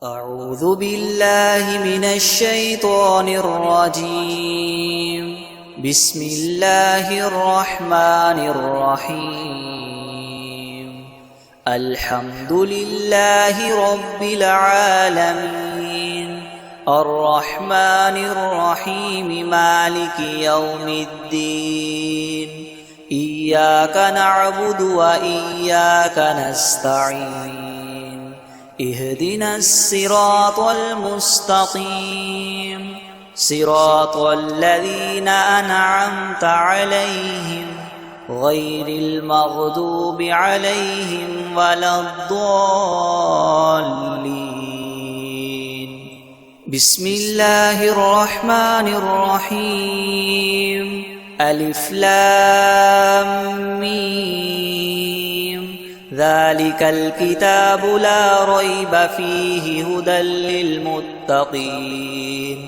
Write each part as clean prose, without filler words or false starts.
أعوذ بالله من الشيطان الرجيم. بسم الله الرحمن الرحيم. الحمد لله رب العالمين، الرحمن الرحيم، مالك يوم الدين. إياك نعبد وإياك نستعين. اهدنا الصراط المستقيم، صراط الذين أنعمت عليهم غير المغضوب عليهم ولا الضالين. بسم الله الرحمن الرحيم. ألف لام ميم. ذلك الكتاب لا ريب فيه هدى للمتقين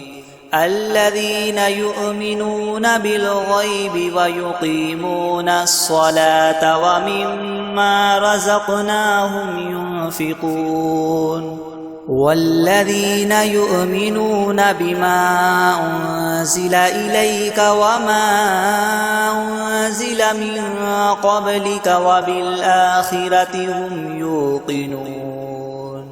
الذين يؤمنون بالغيب ويقيمون الصلاة ومما رزقناهم ينفقون والذين يؤمنون بما أنزل إليك وما أنزل من قبلك وبالآخرة هم يوقنون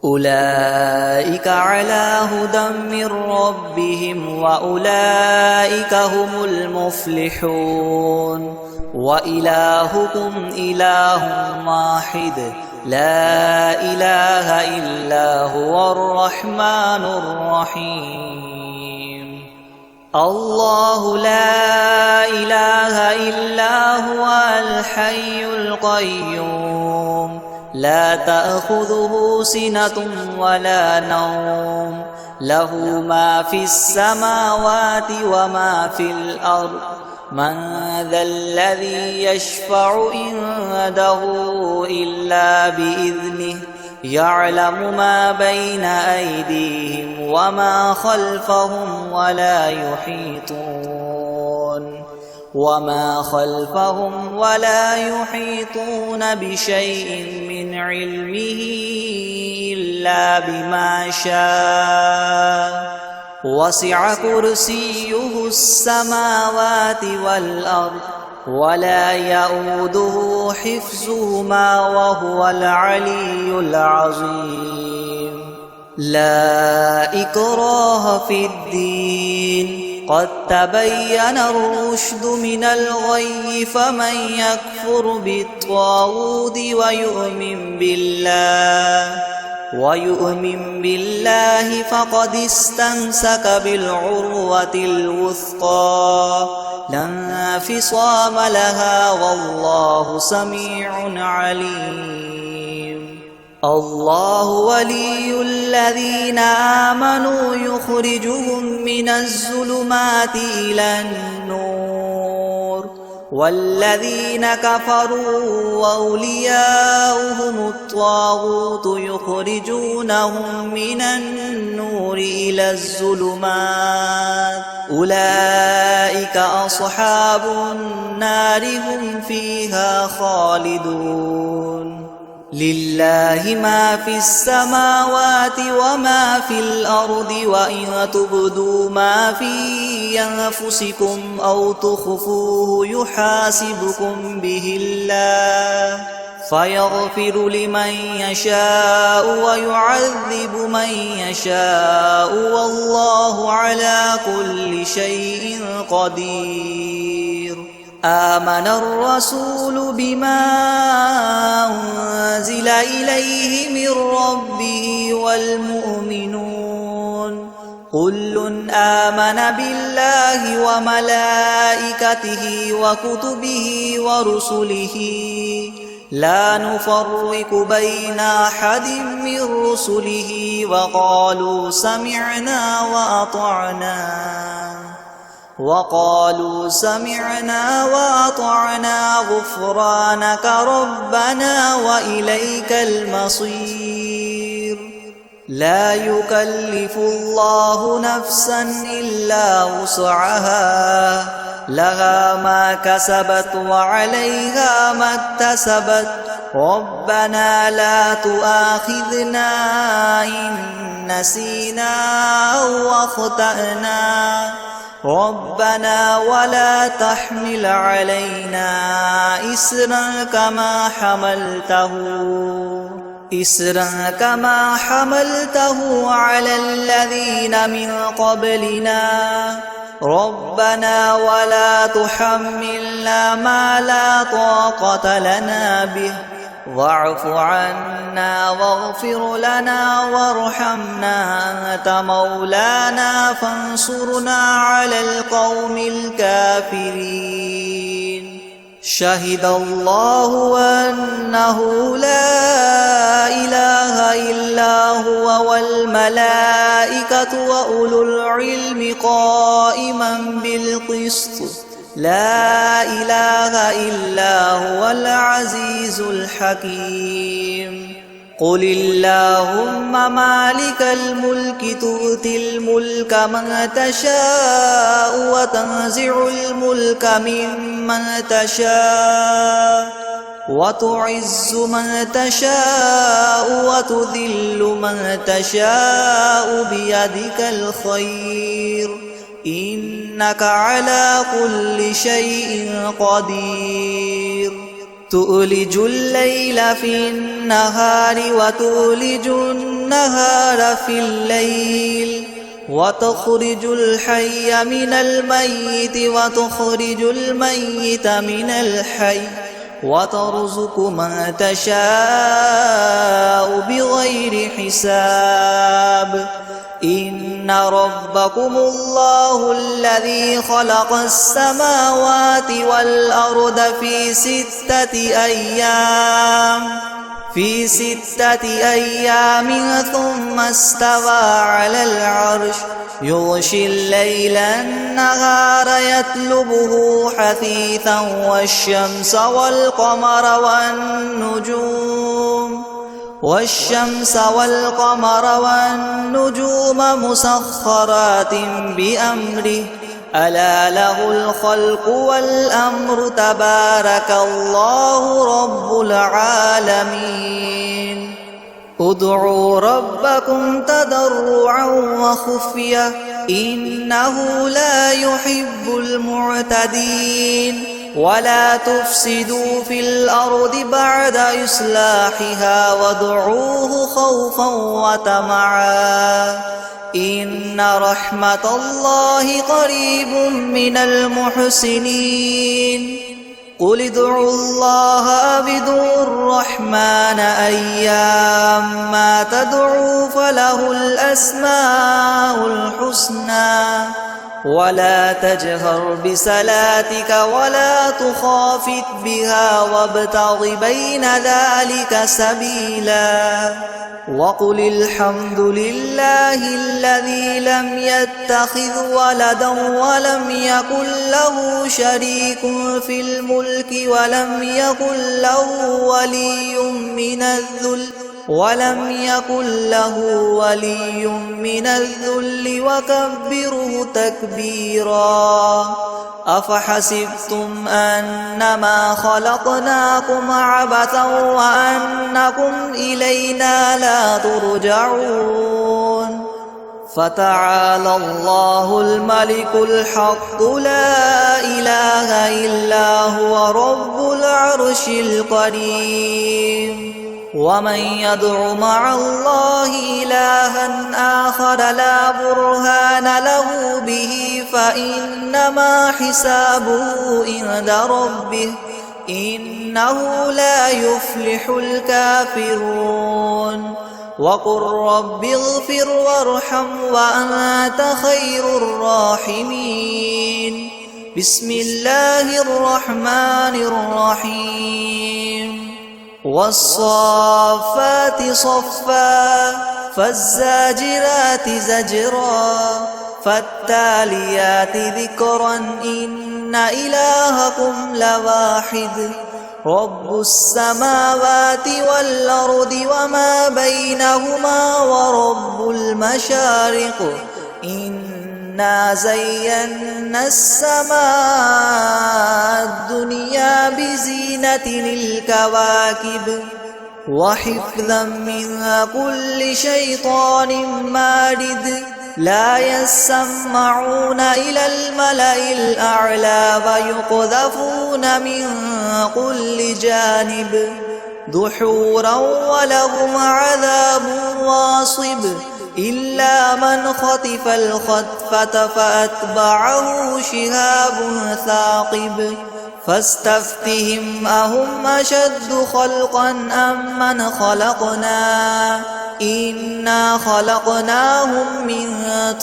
أولئك على هدى من ربهم وأولئك هم المفلحون. وإلهكم إله واحد لا إله إلا هو الرحمن الرحيم. الله لا إله إلا هو الحي القيوم لا تأخذه سنة ولا نوم له ما في السماوات وما في الأرض. من ذا الذي يشفع عنده إلا بإذنه يعلم ما بين أيديهم وما خلفهم ولا يحيطون بشيء من علمه إلا بما شاء. وسع كرسيه السماوات والأرض ولا يؤوده حفظهما وهو العلي العظيم. لا إكراه في الدين قد تبين الرشد من الغي فمن يكفر بالطاغوت ويؤمن بالله فقد استمسك بالعروة الوثقى لا انفصام لها والله سميع عليم. الله ولي الذين آمنوا يخرجهم من الظلمات إلى النور والذين كفروا وأولياؤهم الطاغوت يخرجونهم من النور إلى الظلمات. أولئك أصحاب النار هم فيها خالدون. لله ما في السماوات وما في الأرض وإن تبدوا ما في أنفسكم أو تخفوه يحاسبكم به الله فيغفر لمن يشاء ويعذب من يشاء والله على كل شيء قدير. آمن الرسول بما أنزل إليه من ربه والمؤمنون كل آمن بالله وملائكته وكتبه ورسله لا نفرق بين أحد من رسله وقالوا سمعنا وأطعنا غفرانك ربنا وإليك المصير. لا يكلف الله نفسا إلا وسعها لها ما كسبت وعليها ما اكتسبت ربنا لا تؤاخذنا إن نسينا أو أخطأنا ربنا ولا تحمل علينا إصرا كما حملته على الذين من قبلنا ربنا ولا تحملنا ما لا طاقة لنا به واعف عنا واغفر لنا وارحمنا أنت مولانا فانصرنا على القوم الكافرين شهد الله أنه لا إله إلا هو والملائكة وأولو العلم قائما بالقسط لا إله إلا هو العزيز الحكيم قل اللهم مالك الملك تؤتي الملك من تشاء وتنزع الملك ممن تشاء وتعز من تشاء وتذل من تشاء بيدك الخير إنك على كل شيء قدير تؤلج الليل في النهار وتؤلج النهار في الليل وتخرج الحي من الميت وتخرج الميت من الحي وترزق من تشاء بغير حساب إن ربكم الله الذي خلق السماوات والأرض في ستة أيام ثم استوى على العرش يغشي الليل النهار يطلبه حثيثا والشمس والقمر والنجوم مسخرات بأمره ألا له الخلق والأمر تبارك الله رب العالمين ادعوا ربكم تضرعا وخفية إنه لا يحب المعتدين ولا تفسدوا في الأرض بعد إصلاحها وادعوه خوفا وطمعا إن رحمة الله قريب من المحسنين قل ادعوا الله أو ادعوا الرحمن أيام ما تدعوا فله الأسماء الحسنى ولا تجهر بصلاتك ولا تخافت بها وابتغ بين ذلك سبيلا وقل الحمد لله الذي لم يتخذ ولدا ولم يكن له شريك في الملك ولم يكن له ولي من الذل وكبره تكبيرا أفحسبتم أنما خلقناكم عبثا وأنكم إلينا لا ترجعون فتعالى الله الملك الحق لا إله إلا هو رب العرش الكريم ومن يدع مع الله إلها آخر لا برهان له به فإنما حسابه عند ربه إنه لا يفلح الكافرون وقل رب اغفر وارحم وأنت خير الراحمين بسم الله الرحمن الرحيم والصافات صفا فالزاجرات زجرا فالتاليات ذكرا إن إلهكم لواحد رب السماوات والأرض وما بينهما ورب المشارق إنا زينا السماء الدنيا بزينة الكواكب وحفظا من كل شيطان مارد لا يسمعون إلى الملأ الأعلى ويقذفون من كل جانب دحورا ولهم عذاب واصب إلا من خطف الخطفة فأتبعه شهاب ثاقب فاستفتهم أهم أشد خلقا أم من خلقنا إنا خلقناهم من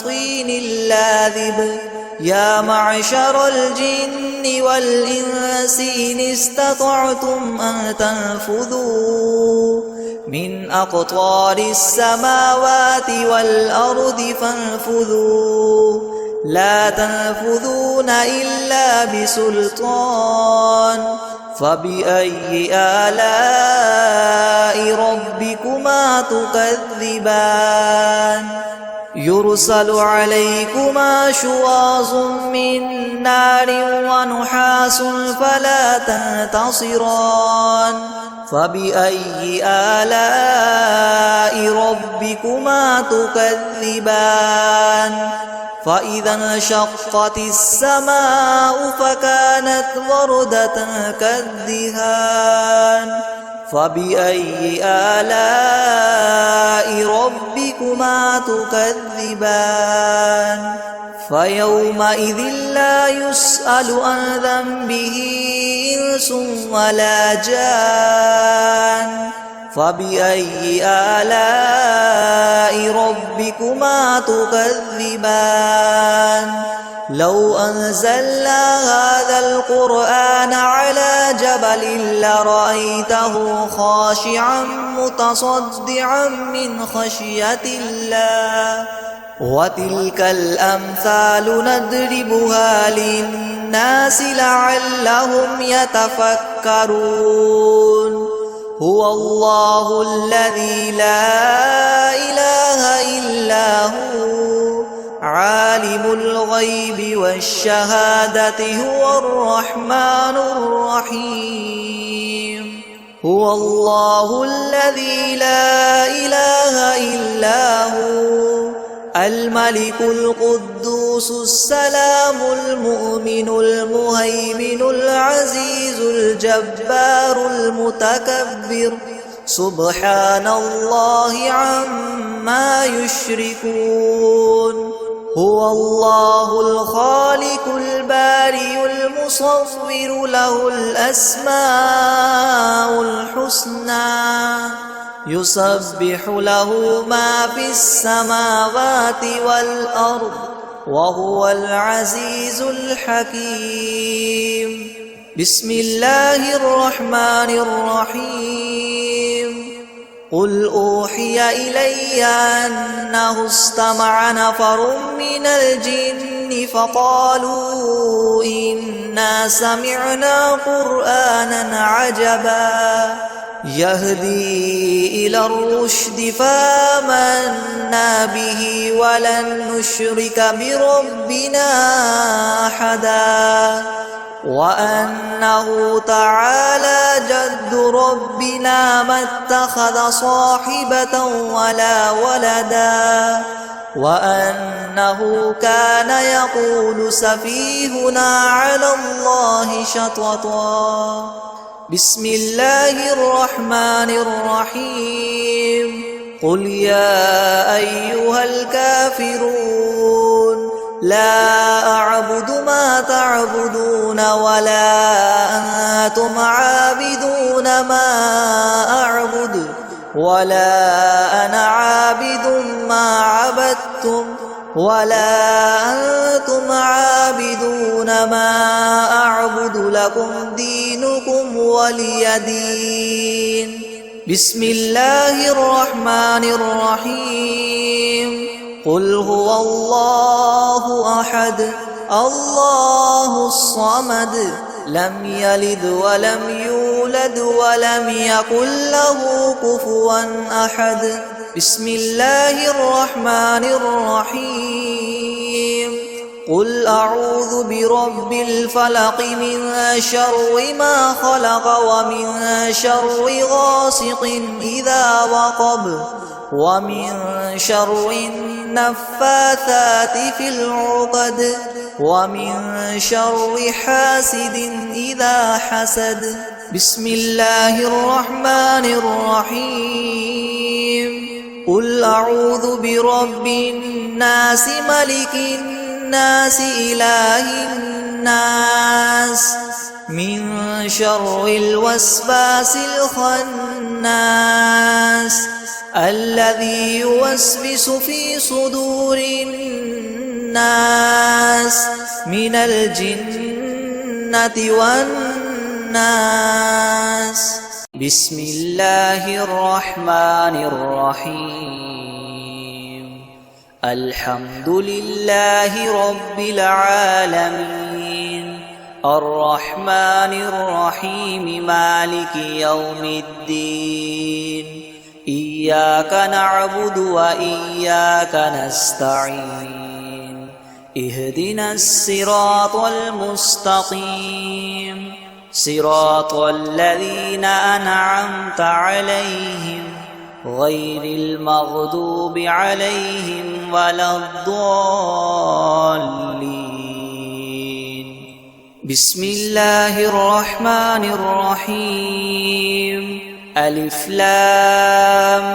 طين لاذب يا معشر الجن والإنس إن استطعتم أن تنفذوا من أقطار السماوات والأرض فانفذوا لا تنفذون إلا بسلطان فبأي آلاء ربكما تكذبان يرسل عليكما شواظ من نار ونحاس فلا تنتصران فبأي آلاء ربكما تكذبان فإذا انشقت السماء فكانت وردة كالدهان فبأي آلاء ربكما تكذبان فيومئذ لا يسأل عن ذنبه إنس ولا جان فبأي آلاء ربكما تكذبان لو أنزلنا هذا القرآن على جبل لرأيته خاشعا متصدعا من خشية الله وتلك الأمثال نضربها للناس لعلهم يتفكرون هو الله الذي لا إله إلا هو عالم الغيب والشهادة هو الرحمن الرحيم هو الله الذي لا إله إلا هو الملك القدوس السلام المؤمن المهيمن العزيز الجبار المتكبر سبحان الله عما يشركون هو الله الخالق البارئ المصور له الأسماء الحسنى يسبح له ما في السماوات والأرض وهو العزيز الحكيم بسم الله الرحمن الرحيم قل أوحي إلي أنه استمع نفر من الجن فقالوا إنا سمعنا قرآنا عجبا يهدي إلى الرشد فآمنا به ولن نشرك بربنا أحدا وأنه تعالى جد ربنا ما اتخذ صاحبة ولا ولدا وأنه كان يقول سفيهنا على الله شططا بسم الله الرحمن الرحيم قل يا أيها الكافرون لا أعبد ما تعبدون ولا أنتم عابدون ما أعبد ولا أنا عابد ما عبدتم ولا أنتم عابدون ما أعبد لكم دينكم ولي دين بسم الله الرحمن الرحيم قل هو الله أحد الله الصمد لم يلد ولم يولد ولم يكن له كفوا أحد بسم الله الرحمن الرحيم قل أعوذ برب الفلق من شر ما خلق ومن شر غاسق إذا وقب ومن شر النفاثات في العقد ومن شر حاسد إذا حسد. بسم الله الرحمن الرحيم. قل أعوذ برب الناس ملك الناس إله الناس من شر الوسواس الخناس الذي يوسوس في صدور الناس من الجنة والناس. بسم الله الرحمن الرحيم. الحمد لله رب العالمين الرحمن الرحيم مالك يوم الدين إياك نعبد وإياك نستعين اهدنا الصراط المستقيم صراط الذين أنعمت عليهم غير المغضوب عليهم ولا الضالين. بسم الله الرحمن الرحيم. ألف لام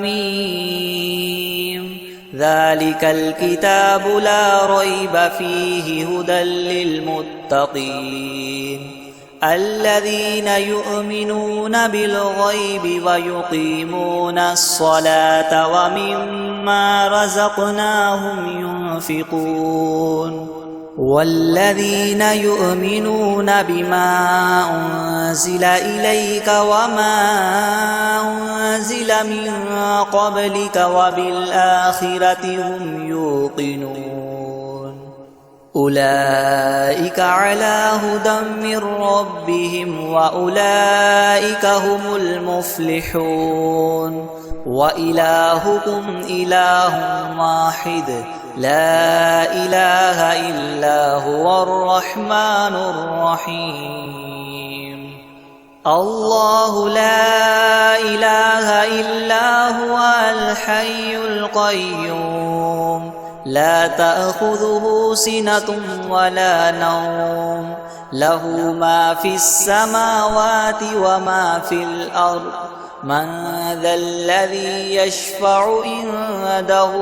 ميم ذلك الكتاب لا ريب فيه هدى للمتقين الذين يؤمنون بالغيب ويقيمون الصلاة ومما رزقناهم ينفقون والذين يؤمنون بما أنزل إليك وما أنزل من قبلك وبالآخرة هم يوقنون أولئك على هدى من ربهم وأولئك هم المفلحون. وإلهكم إله واحد لا إله إلا هو الرحمن الرحيم. الله لا إله إلا هو الحي القيوم لا تأخذه سنة ولا نوم له ما في السماوات وما في الأرض من ذا الذي يشفع عنده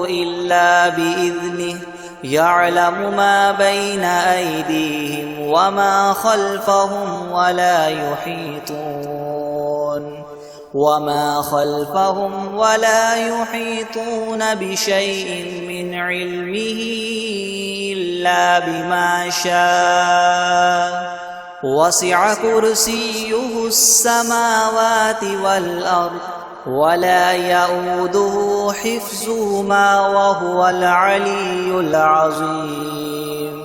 إلا بإذنه يعلم ما بين أيديهم وما خلفهم ولا يحيطون بشيء من علمه إلا بما شاء وسع كرسيه السماوات والأرض ولا يؤوده حفظهما وهو العلي العظيم.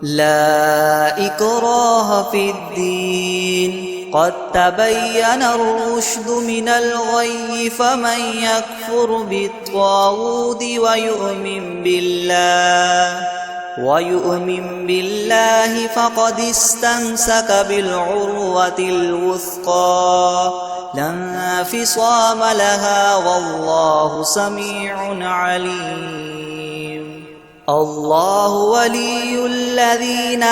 لا إكراه في الدين قد تبين الرشد من الغي فمن يكفر بالطاغوت ويؤمن بالله فقد استمسك بالعروة الوثقى لا انفصام لها والله سميع عليم. الله ولي الذين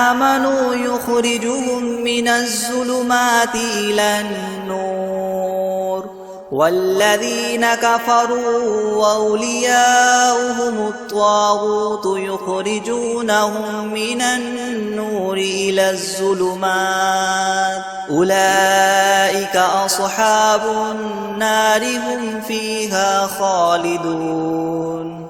آمنوا يخرجهم من الظلمات إلى النور والذين كفروا وأولياؤهم الطاغوت يخرجونهم من النور إلى الظلمات أولئك أصحاب النار هم فيها خالدون.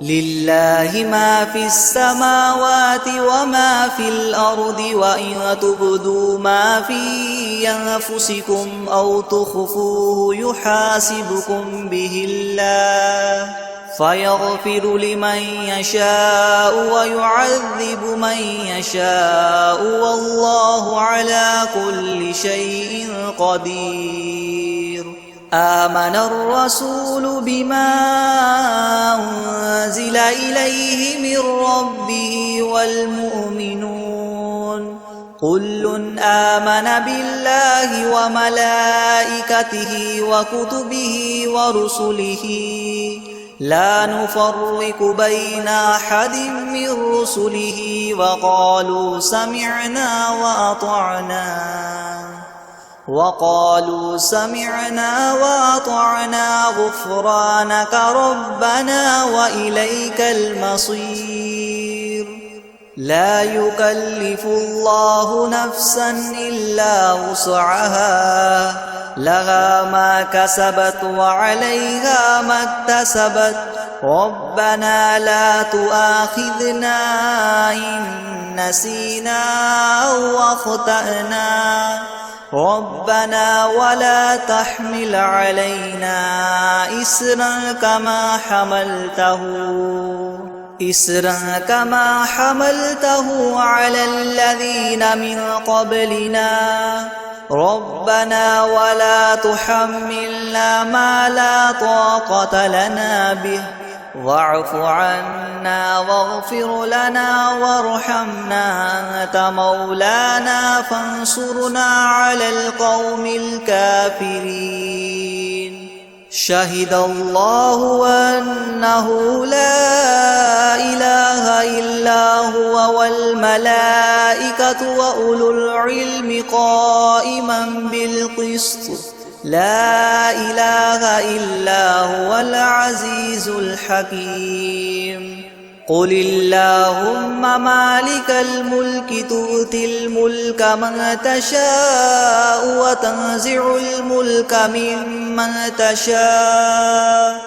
لله ما في السماوات وما في الأرض وإن تبدوا ما في أنفسكم أو تخفوه يحاسبكم به الله فيغفر لمن يشاء ويعذب من يشاء والله على كل شيء قدير. آمن الرسول بما أنزل إليه من ربه والمؤمنون كل آمن بالله وملائكته وكتبه ورسله لا نفرق بين أحد من رسله وقالوا سمعنا وأطعنا غفرانك ربنا وإليك المصير لا يكلف الله نفسا إلا وسعها لها ما كسبت وعليها ما اكتسبت ربنا لا تؤاخذنا إن نسينا أو أخطأنا ربنا ولا تحمل علينا إسرا كما حملته على الذين من قبلنا ربنا ولا تحملنا ما لا طاقة لنا به واعف عنا واغفر لنا وارحمنا أنت مولانا فانصرنا على القوم الكافرين شهد الله أنه لا إله إلا هو والملائكة وأولو العلم قائما بالقسط لا إله إلا هو العزيز الحكيم قل اللهم مالك الملك تؤتي الملك من تشاء وتنزع الملك ممن تشاء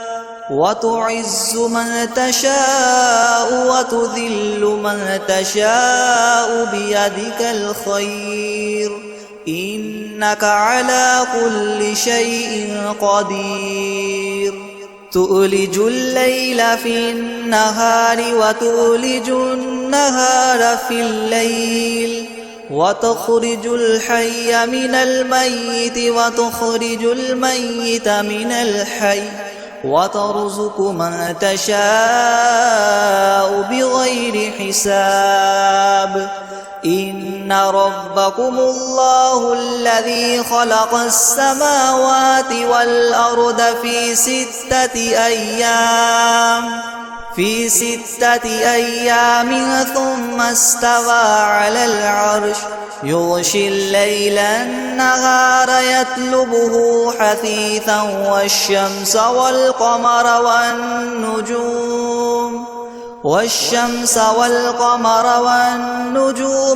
وتعز من تشاء وتذل من تشاء بيدك الخير إنك على كل شيء قدير تؤلج الليل في النهار وتؤلج النهار في الليل وتخرج الحي من الميت وتخرج الميت من الحي وترزق من تشاء بغير حساب إن ربكم الله الذي خلق السماوات والأرض في ستة أيام ثم استوى على العرش يغشي الليل النهار يطلبه حثيثا والشمس والقمر والنجوم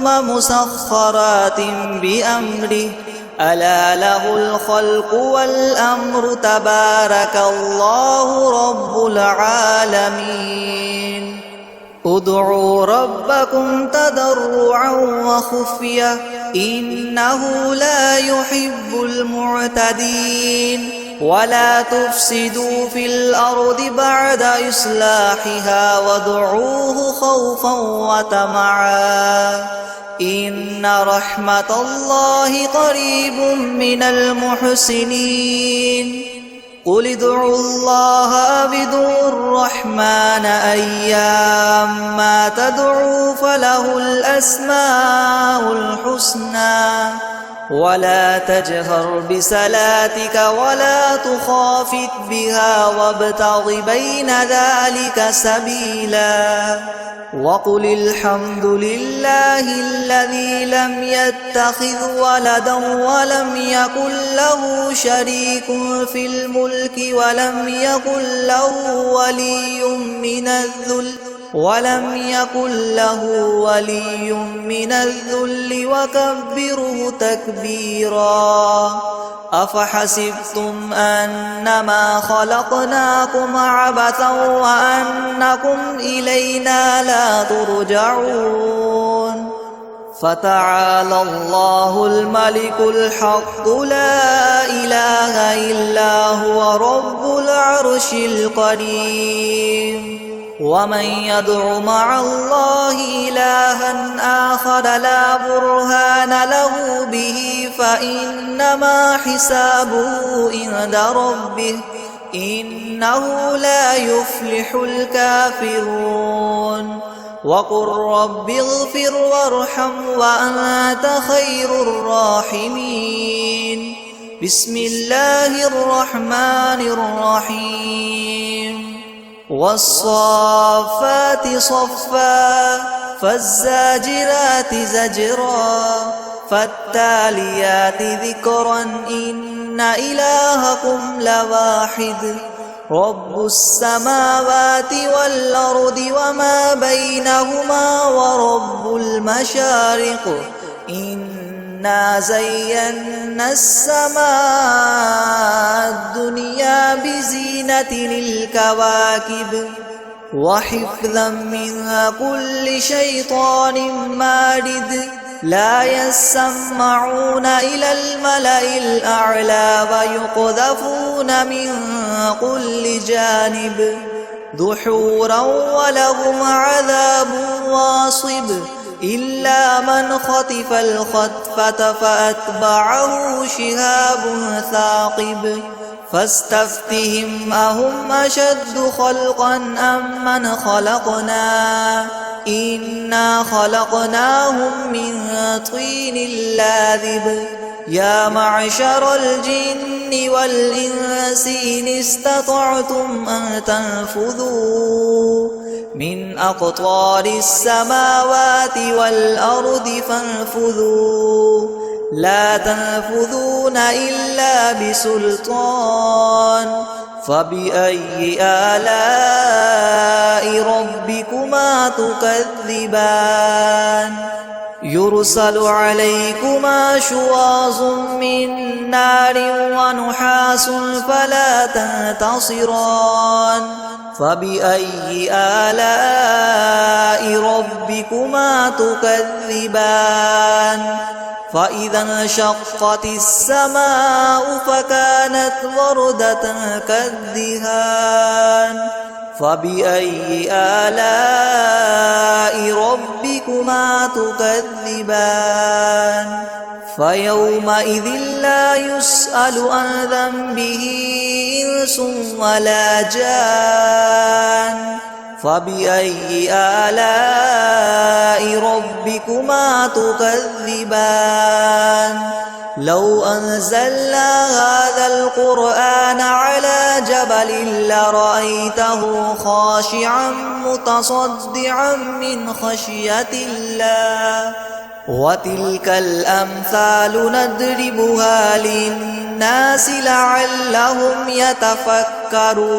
مسخرات بأمره ألا له الخلق والأمر تبارك الله رب العالمين ادعوا ربكم تضرعا وخفية إنه لا يحب المعتدين ولا تفسدوا في الأرض بعد إصلاحها وادعوه خوفا وطمعا إن رحمة الله قريب من المحسنين قل ادعوا الله بدون الرحمن أيام ما تدعوا فله الأسماء الحسنى ولا تجهر بصلاتك ولا تخافت بها وابتغ بين ذلك سبيلا وقل الحمد لله الذي لم يتخذ ولدا ولم يكن له شريك في الملك ولم يكن له ولي من الذل وكبره تكبيرا أفحسبتم أنما خلقناكم عبثا وأنكم إلينا لا ترجعون فتعالى الله الملك الحق لا إله إلا هو رب العرش الكريم ومن يدع مع الله إلها آخر لا برهان له به فإنما حسابه عند ربه إنه لا يفلح الكافرون وقل رب اغفر وارحم وأنت خير الراحمين بسم الله الرحمن الرحيم والصافات صفا فالزاجرات زجرا فالتاليات ذكرا إن إلهكم لواحد رب السماوات والأرض وما بينهما ورب المشارق إنا زينا السماء الدنيا بزينة الكواكب وحفظا من كل شيطان مارد لا يسمعون إلى الملأ الأعلى ويقذفون من كل جانب دحورا ولهم عذاب واصب إلا من خطف الخطفة فأتبعه شهاب ثاقب فاستفتهم أهم أشد خلقا أم من خلقنا إنا خلقناهم من طين لاذب يا معشر الجن والإنس إن استطعتم أن تنفذوا من أقطار السماوات والأرض فانفذوا لا تنفذون إلا بسلطان فبأي آلاء ربكما تكذبان يرسل عليكما شواظ من نار ونحاس فلا تنتصران فبأي آلاء ربكما تكذبان فإذا انشقت السماء فكانت وردة كالدهان فبأي آلاء ربكما تكذبان فيومئذ لا يسأل عن ذنبه إنس ولا جان فبأي آلاء ربكما تكذبان لو أنزلنا هذا القرآن على جبل لرأيته خاشعا متصدعا من خشية الله وتلك الأمثال نضربها للناس لعلهم يتفكرون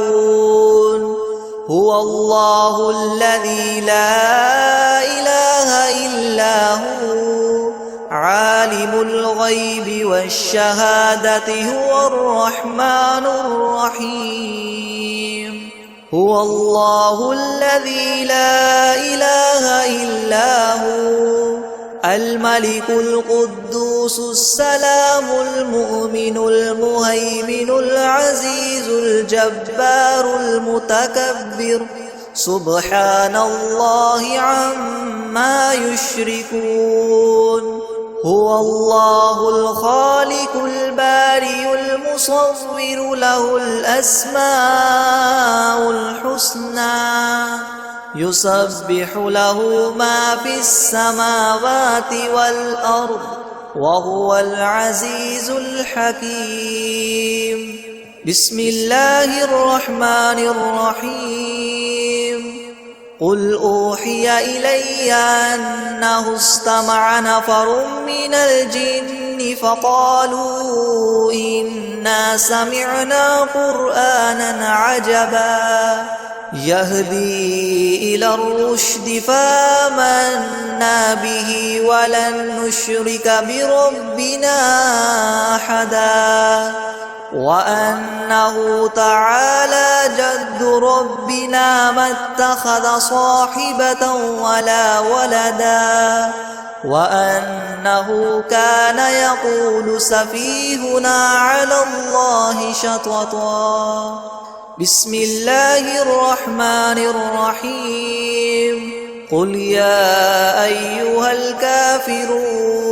هو الله الذي لا إله إلا هو عالم الغيب والشهادة هو الرحمن الرحيم هو الله الذي لا إله إلا هو الملك القدوس السلام المؤمن المهيمن العزيز الجبار المتكبر سبحان الله عما يشركون هو الله الخالق البارئ المصور له الأسماء الحسنى يسبح له ما في السماوات والأرض وهو العزيز الحكيم بسم الله الرحمن الرحيم قل أوحي إلي أنه استمع نفر من الجن فقالوا إنا سمعنا قرآنا عجبا يهدي إلى الرشد فآمنا به ولن نشرك بربنا أحدا وأنه تعالى جد ربنا ما اتخذ صاحبة ولا ولدا وأنه كان يقول سفيهنا على الله شططا بسم الله الرحمن الرحيم قل يا أيها الكافرون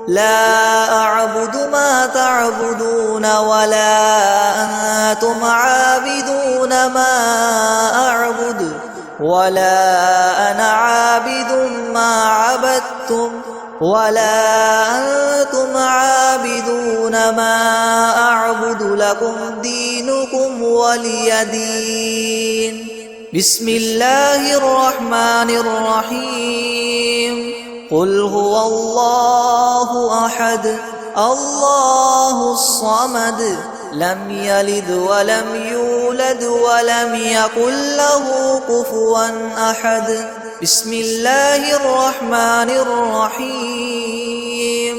لا أعبد ما تعبدون ولا أنتم عابدون ما أعبد ولا أنا عابد ما عبدتم ولا أنتم عابدون ما أعبد لكم دينكم ولي دين. بسم الله الرحمن الرحيم. قل هو الله أحد الله الصمد لم يلد ولم يولد ولم يكن له كفوا أحد. بسم الله الرحمن الرحيم.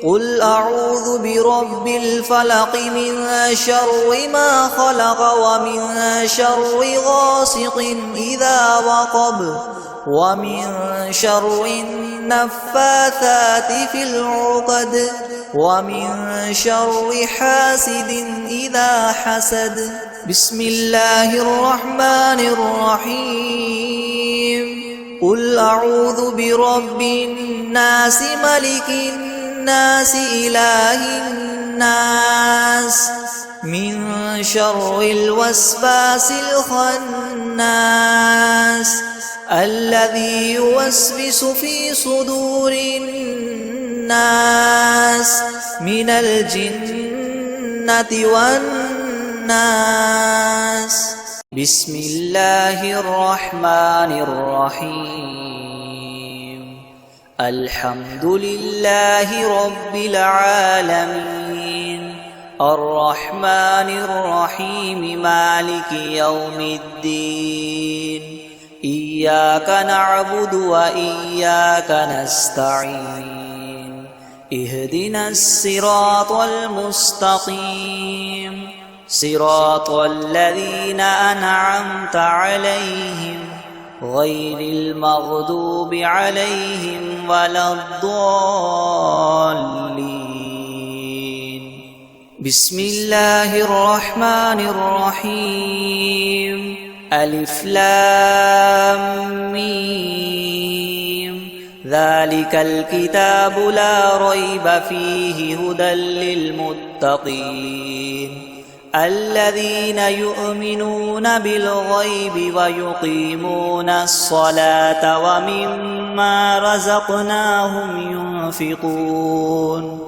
قل أعوذ برب الفلق من شر ما خلق ومن شر غاسق إذا وقب ومن شر النفاثات في العقد ومن شر حاسد إذا حسد. بسم الله الرحمن الرحيم. قل أعوذ برب الناس ملك الناس إله الناس من شر الوسواس الخناس الذي يوسوس في صدور الناس من الجنة والناس. بسم الله الرحمن الرحيم. الحمد لله رب العالمين الرحمن الرحيم مالك يوم الدين. إياك نعبد وإياك نستعين. اهدنا الصراط المستقيم صراط الذين أنعمت عليهم غير المغضوب عليهم ولا الضالين. بسم الله الرحمن الرحيم. ألف لام ميم. ذلك الكتاب لا ريب فيه هدى للمتقين الذين يؤمنون بالغيب ويقيمون الصلاة ومما رزقناهم ينفقون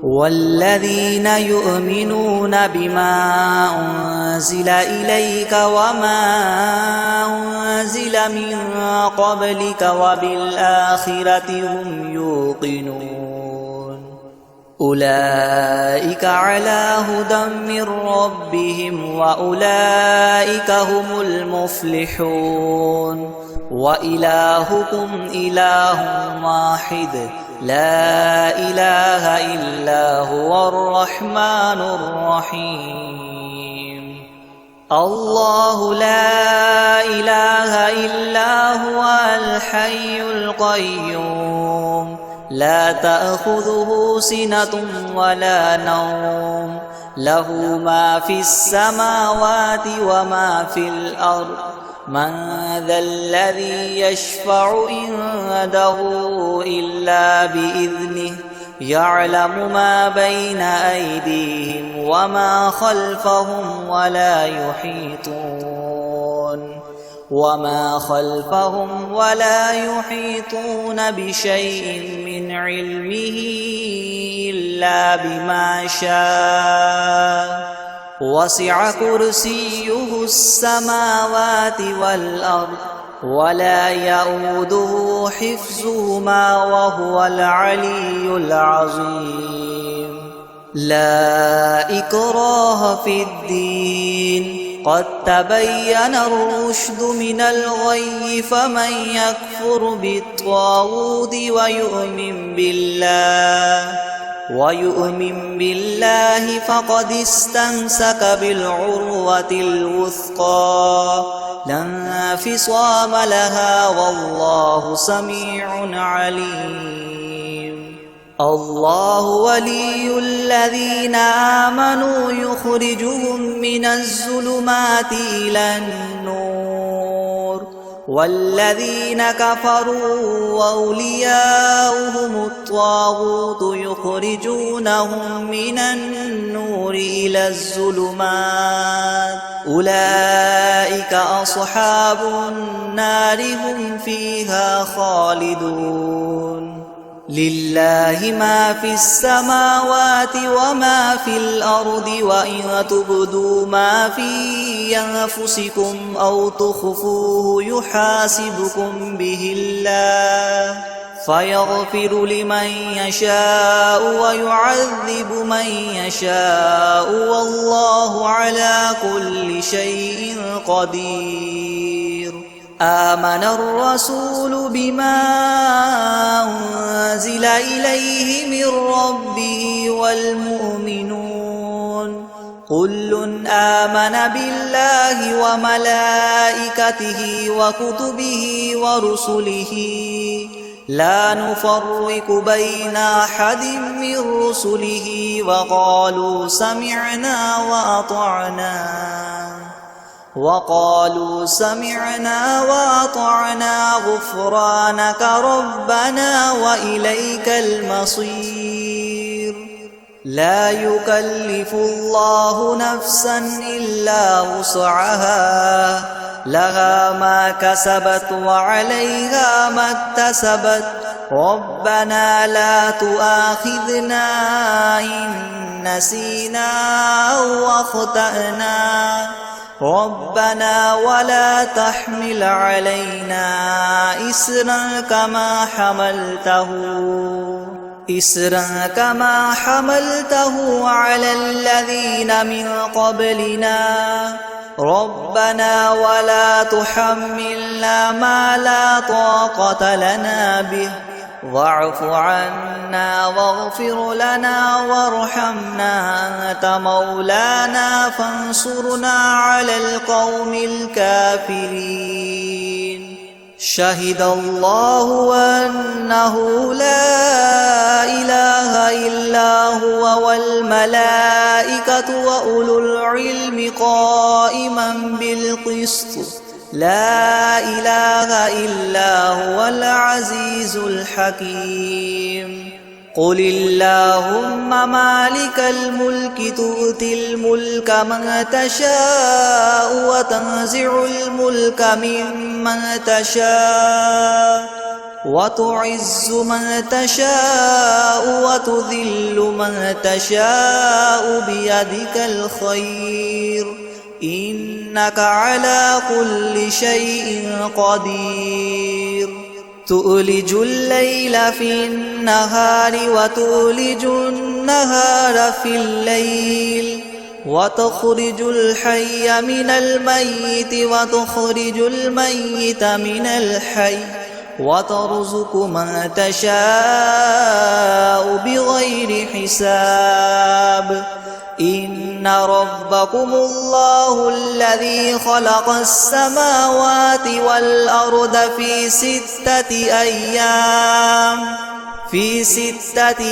والذين يؤمنون بما أنزل إليك وما أنزل من قبلك وبالآخرة هم يوقنون. أولئك على هدى من ربهم وأولئك هم المفلحون. وإلهكم إله واحد لا إله إلا هو الرحمن الرحيم. الله لا إله إلا هو الحي القيوم لا تأخذه سنة ولا نوم له ما في السماوات وما في الأرض. من ذا الذي يشفع عنده إلا بإذنه يعلم ما بين أيديهم وما خلفهم ولا يحيطون بشيء من علمه إلا بما شاء. وسع كرسيه السماوات والأرض ولا يؤوده حفظهما وهو العلي العظيم. لا إكراه في الدين قد تبين الرشد من الغي فمن يكفر بالطاغوت ويؤمن بالله فقد استمسك بالعروة الوثقى لا انفصام لها والله سميع عليم. الله ولي الذين آمنوا يخرجهم من الظلمات إلى النور والذين كفروا أولياؤهم الطاغوت يخرجونهم من النور إلى الظلمات أولئك أصحاب النار هم فيها خالدون لله ما في السماوات وما في الأرض وإن تبدوا ما في أنفسكم أو تخفوه يحاسبكم به الله فيغفر لمن يشاء ويعذب من يشاء والله على كل شيء قدير آمن الرسول بما أنزل إليه من ربه والمؤمنون كل آمن بالله وملائكته وكتبه ورسله لا نفرق بين أحد من رسله وقالوا سمعنا وأطعنا غفرانك ربنا وإليك المصير لا يكلف الله نفسا إلا وسعها لها ما كسبت وعليها ما اكتسبت ربنا لا تؤاخذنا إن نسينا أو أخطأنا ربنا ولا تحمل علينا إسرا كما حملته على الذين من قبلنا ربنا ولا تحملنا ما لا طاقة لنا به واعف عنا واغفر لنا وارحمنا أنت مولانا فانصرنا على القوم الكافرين شهد الله أنه لا إله إلا هو والملائكة وأولو العلم قائما بالقسط لا إله إلا هو العزيز الحكيم قل اللهم مالك الملك تؤتي الملك من تشاء وتنزع الملك ممن تشاء وتعز من تشاء وتذل من تشاء بيدك الخير إنك على كل شيء قدير تؤلج الليل في النهار وتؤلج النهار في الليل وتخرج الحي من الميت وتخرج الميت من الحي وترزق من تشاء بغير حساب إن ربكم الله الذي خلق السماوات والأرض في 6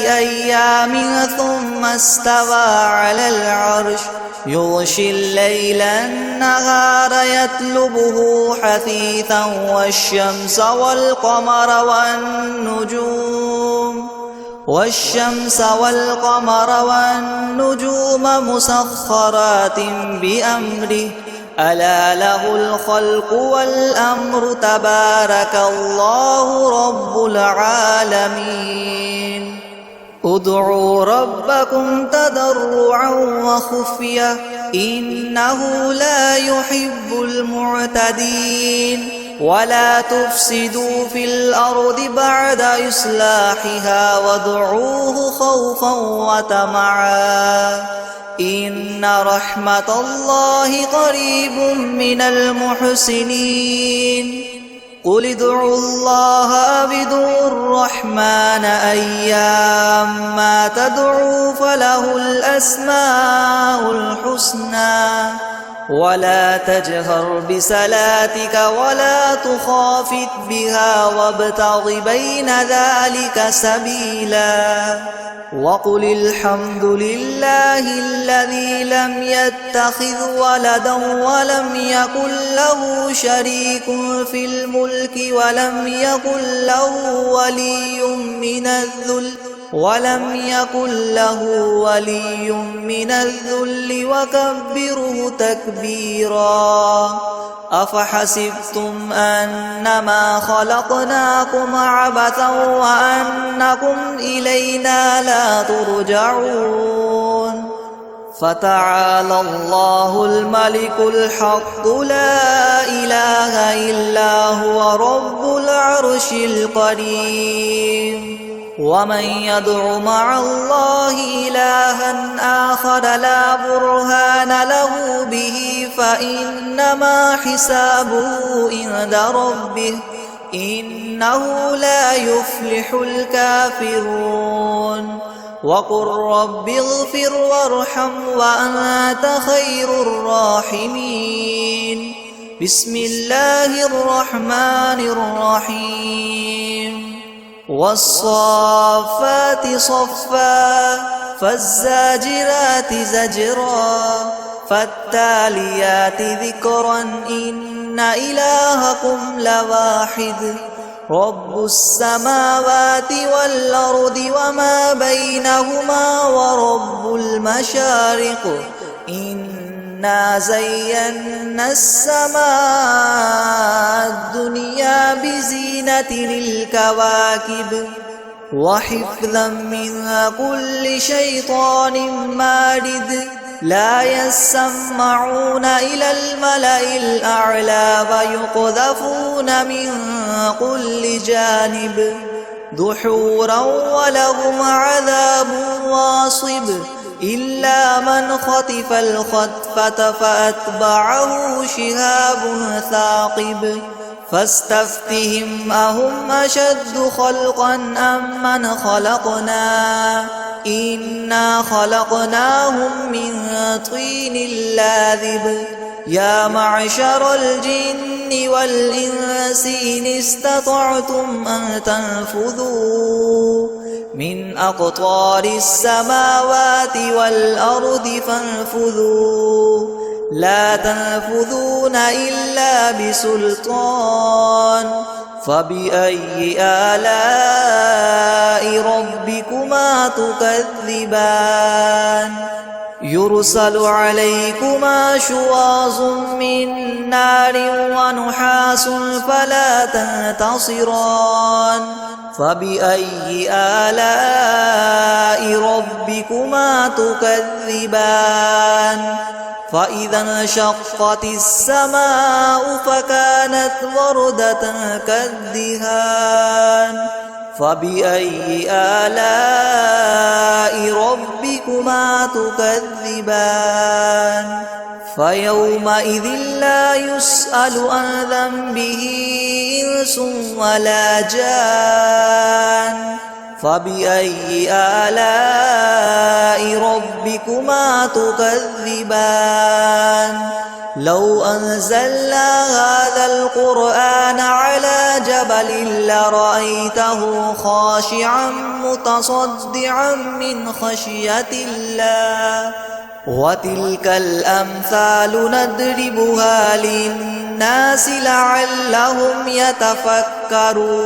أيام ثم استوى على العرش يغشي الليل النهار يطلبه حثيثا والشمس والقمر والنجوم مسخرات بأمره ألا له الخلق والأمر تبارك الله رب العالمين ادعوا ربكم تضرعا وخفية إنه لا يحب المعتدين ولا تفسدوا في الأرض بعد إصلاحها وادعوه خوفا وطمعا إن رحمة الله قريب من المحسنين قل ادعوا الله أو ادعوا الرحمن أيما تدعوا فله الأسماء الحسنى ولا تجهر بصلاتك ولا تخافت بها وابتغ بين ذلك سبيلا وقل الحمد لله الذي لم يتخذ ولدا ولم يكن له شريك في الملك ولم يكن له ولي من الذل وكبره تكبيرا أفحسبتم أنما خلقناكم عبثا وأنكم إلينا لا ترجعون فتعالى الله الملك الحق لا إله إلا هو رب العرش الكريم ومن يدع مع الله إلها آخر لا برهان له به فإنما حسابه عند ربه إنه لا يفلح الكافرون وقل رب اغفر وارحم وأنت خير الراحمين بسم الله الرحمن الرحيم والصافات صفا فالزاجرات زجرا فالتاليات ذكرا إن إلهكم لواحد رب السماوات والأرض وما بينهما ورب المشارق إنا زينا السماء الدنيا بزينة الكواكب وحفظا من كل شيطان مارد لا يسمعون إلى الملأ الأعلى ويقذفون من كل جانب دحورا ولهم عذاب واصب إلا من خطف الخطفة فأتبعه شهاب ثاقب فاستفتهم أهم أشد خلقا أم من خلقنا إنا خلقناهم من طين لاذب يا معشر الجن والإنس إن استطعتم أن تنفذوا من أقطار السماوات والأرض فانفذوا لا تنفذون إلا بسلطان فبأي آلاء ربكما تكذبان يرسل عليكما شواظ من نار ونحاس فلا تنتصران فبأي آلاء ربكما تكذبان فإذا انشقت السماء فكانت وردة كالدهان فبأي آلاء ربكما تكذبان فيومئذ لا يسأل عن ذنبه إنس ولا جان فبأي آلاء ربكما تكذبان لو أنزلنا هذا القرآن على جبل لرأيته خاشعا متصدعا من خشية الله وتلك الأمثال نضربها للناس لعلهم يتفكرون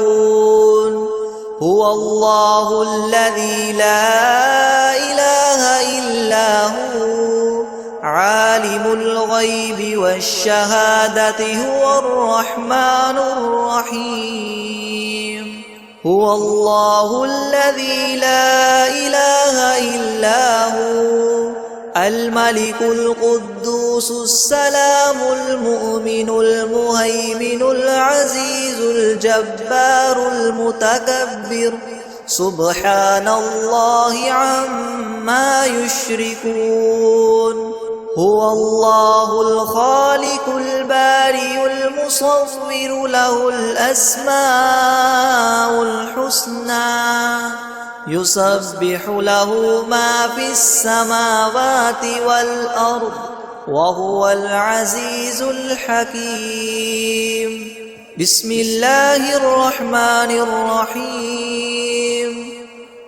هو الله الذي لا إله إلا هو عالم الغيب والشهادة هو الرحمن الرحيم هو الله الذي لا إله إلا هو الملك القدوس السلام المؤمن المهيمن العزيز الجبار المتكبر سبحان الله عما يشركون هو الله الخالق البارئ المصور له الأسماء الحسنى يسبح له ما في السماوات والأرض وهو العزيز الحكيم. بسم الله الرحمن الرحيم.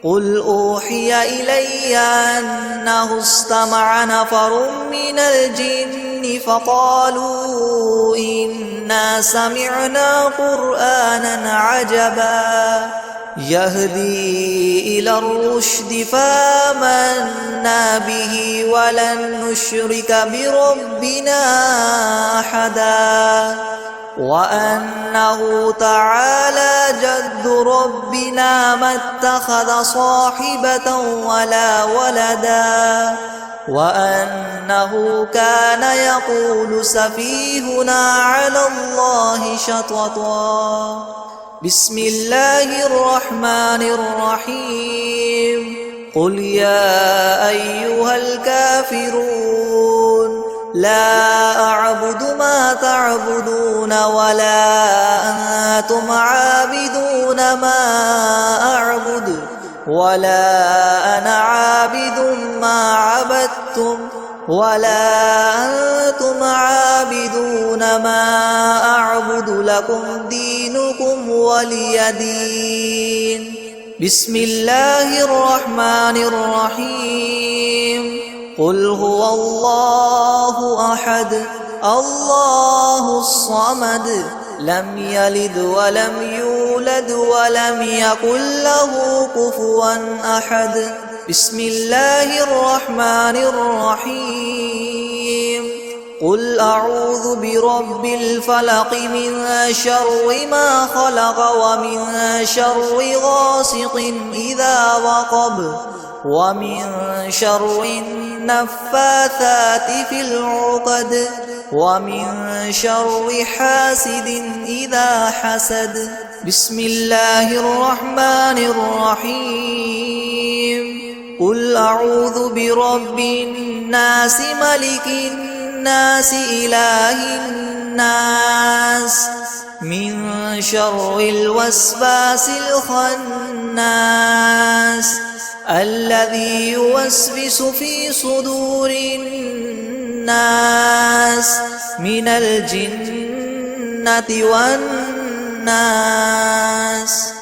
قل أوحي إلي أنه استمع نفر من الجن فقالوا إنا سمعنا قرآنا عجبا يهدي إلى الرشد فآمنا به ولن نشرك بربنا أحدا وأنه تعالى جد ربنا ما اتخذ صاحبة ولا ولدا وأنه كان يقول سفيهنا على الله شططا. بسم الله الرحمن الرحيم. قل يا أيها الكافرون لا أعبد ما تعبدون ولا أنتم عابدون ما أعبد ولا أنا عابد ما عبدتم ولا أنتم عابدون ما أعبد لكم دينكم ولي دين. بسم الله الرحمن الرحيم. قل هو الله أحد الله الصمد لم يلد ولم يولد ولم يكن له كفوا أحد. بسم الله الرحمن الرحيم. قل أعوذ برب الفلق من شر ما خلق ومن شر غاسق إذا وقب ومن شر النفاثات في العقد ومن شر حاسد إذا حسد. بسم الله الرحمن الرحيم. قل أعوذ برب الناس ملك الناس إله الناس من شر الوسواس الخناس الذي يوسوس في صدور الناس من الجنة والناس.